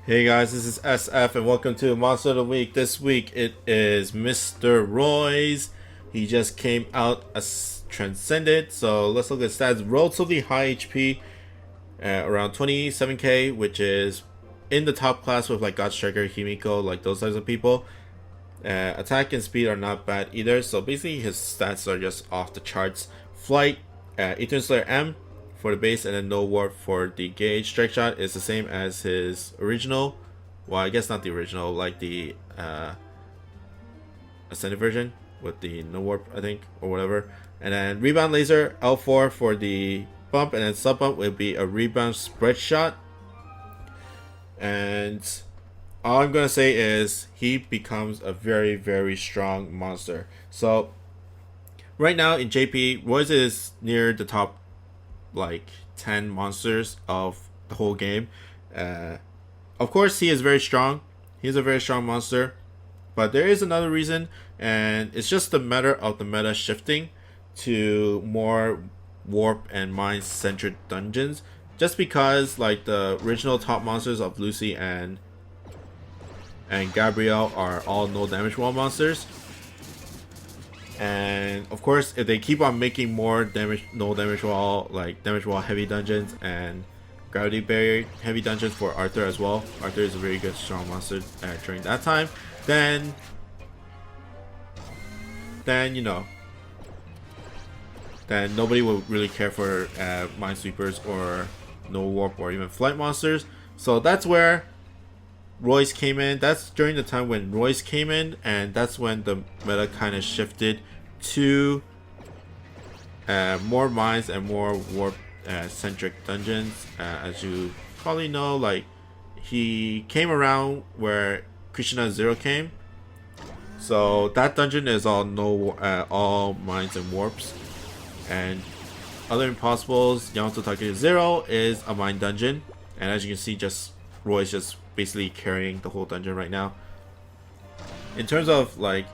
Hey guys, this is SF and welcome to Monster of the Week. This week it is Mr. Royce. He just came out as Transcended, so let's look at stats. Relatively high HP, around 27k, which is in the top class with like God Striker, Himiko, like those types of people. Attack and speed are not bad either, so basically his stats are just off the charts. Flight, Eternal Slayer M, for the base, and then no warp for the gauge. Strike shot is the same as his original. Well, I guess not the original, like the ascended version with the no warp, I think, or whatever. And then rebound laser L4 for the bump, and then sub bump will be a rebound spread shot. And all I'm gonna say is he becomes a very, very strong monster. So right now in JP, Royce is near the top like 10 monsters of the whole game. Of course, he is very strong. He's a very strong monster. But there is another reason, and it's just the matter of the meta shifting to more warp and mine centered dungeons. Just because like the original top monsters of Lucy and Gabrielle are all no damage wall monsters. And of course, if they keep on making more damage, no damage wall, like damage wall heavy dungeons and gravity barrier heavy dungeons for Arthur as well. Arthur is a very good strong monster during that time. Then you know, then nobody will really care for minesweepers or no warp or even flight monsters. So that's where Royce came in. That's during the time when Royce came in, and that's when the meta kind of shifted to more mines and more warp centric dungeons. As you probably know, like he came around where Krishna Zero came, so that dungeon is all all mines and warps. And other impossibles, Yamato Take Zero is a mine dungeon, and as you can see, just Royce just basically carrying the whole dungeon right now. In terms of like,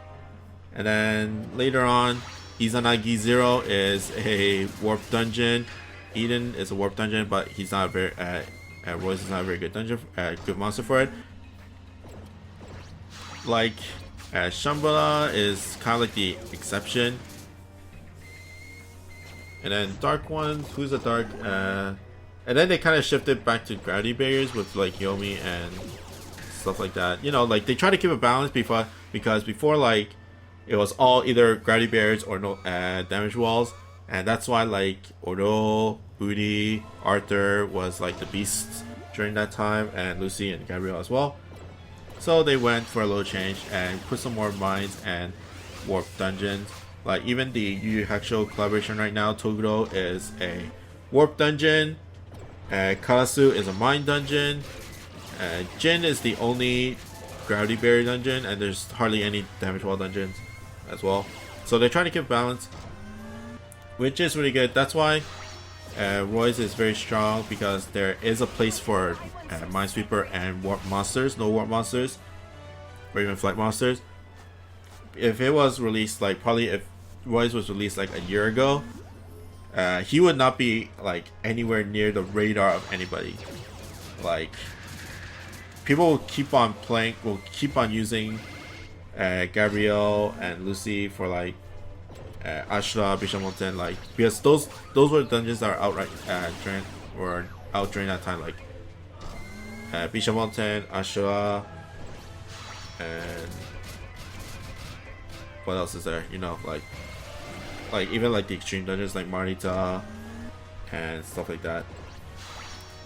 and then later on, Izanagi Zero is a warp dungeon. Eden is a warp dungeon, but he's not a very Royce is not a very good dungeon, good monster for it. Like Shambhala is kind of like the exception. And then Dark Ones, who's a dark? And then they kind of shifted back to gravity barriers with like Yomi and stuff like that. You know, like they try to keep a balance because before like it was all either gravity barriers or no damage walls, and that's why like Oro, Booty, Arthur was like the beasts during that time, and Lucy and Gabrielle as well. So they went for a little change and put some more mines and warp dungeons. Like even the Yu Yu Hakusho collaboration right now, Toguro is a warp dungeon. Karasu is a mine dungeon. Jin is the only gravity barrier dungeon, and there's hardly any damage wall dungeons as well. So they're trying to keep balance, which is really good. That's why Royce is very strong, because there is a place for minesweeper and warp monsters, no warp monsters, or even flight monsters. If it was released, like probably if Royce was released like a year ago, he would not be like anywhere near the radar of anybody. Like people will keep on playing, will keep on using Gabrielle and Lucy for like Ashura, Bishamonten, like because those were dungeons that are outright during that time, like Bishamonten, Ashura, and what else is there? You know, like even like the extreme dungeons like Marita and stuff like that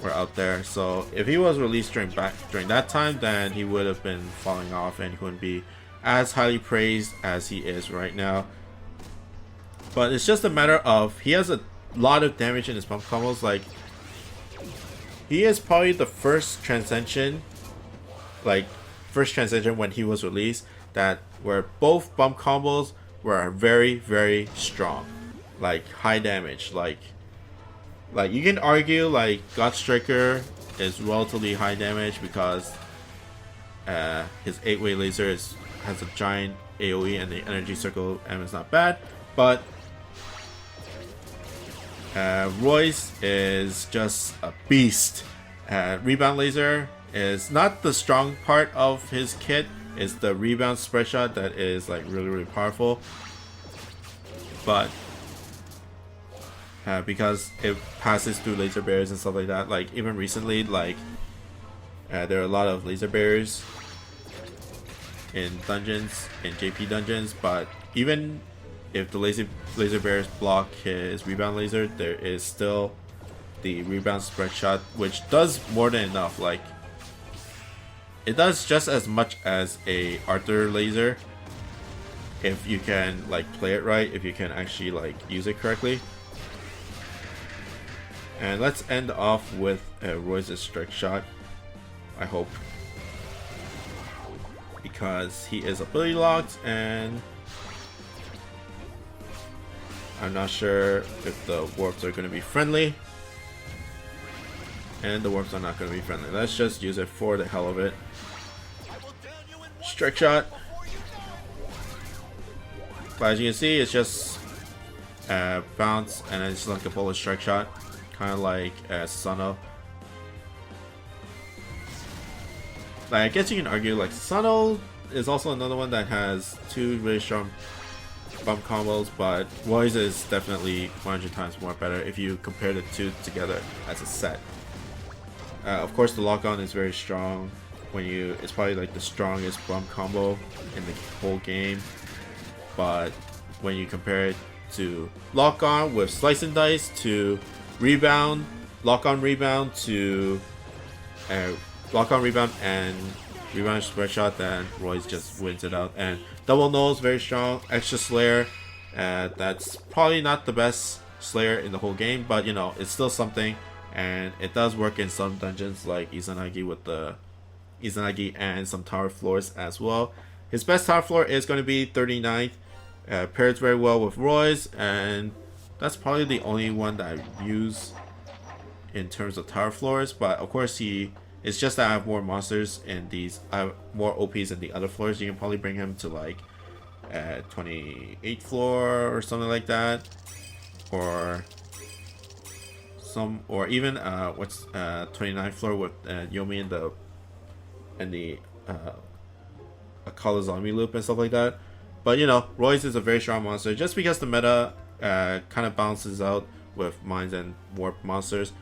were out there. So if he was released during that time, then he would have been falling off and he wouldn't be as highly praised as he is right now. But it's just a matter of he has a lot of damage in his bump combos. Like he is probably the first Transcension when he was released that where both bump combos were very, very strong, like high damage. Like you can argue like God Striker is relatively high damage because his 8-way laser has a giant AoE and the energy circle M is not bad, but Royce is just a beast. Rebound laser is not the strong part of his kit. It's the rebound spread shot that is like really powerful. But because it passes through laser barriers and stuff like that, like even recently, like there are a lot of laser barriers in dungeons, in JP dungeons, but even if the laser barriers block his rebound laser, there is still the rebound spread shot, which does more than enough. Like it does just as much as a Arthur laser if you can like play it right, if you can actually like use it correctly. And let's end off with Royce's strike shot, I hope, because he is ability locked and I'm not sure if the warps are going to be friendly. And the warps are not going to be friendly. Let's just use it for the hell of it. Strike shot. But as you can see, it's just bounce and then it's like a bullet strike shot. Kind of like Suno. Like, I guess you can argue like Suno is also another one that has two really strong bump combos, but Royce is definitely 100 times more better if you compare the two together as a set. Of course, the lock on is very strong. It's probably like the strongest bump combo in the whole game. But when you compare it to lock on with slice and dice, to rebound, lock on rebound, to lock on rebound and rebound spread shot, then Royce just wins it out. And double nose, very strong. Extra slayer, that's probably not the best slayer in the whole game, but you know, it's still something. And it does work in some dungeons like Izanagi with the Izanagi and some tower floors as well. His best tower floor is going to be 39th. Pairs very well with Royce, and that's probably the only one that I use in terms of tower floors. But of course, it's just that I have more monsters in these. I have more OPs in the other floors. You can probably bring him to like 28th floor or something like that, or even 29th floor with Yomi and the Akala zombie loop and stuff like that. But you know, Royce is a very strong monster just because the meta kind of balances out with mines and warp monsters.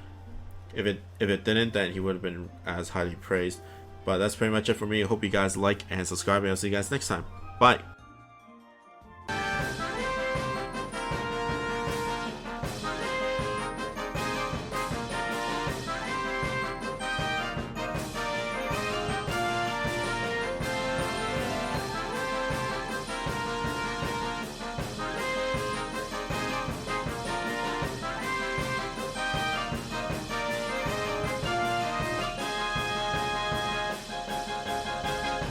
If it didn't, then he would have been as highly praised. But that's pretty much it for me. I hope you guys like and subscribe, and I'll see you guys next time. Bye.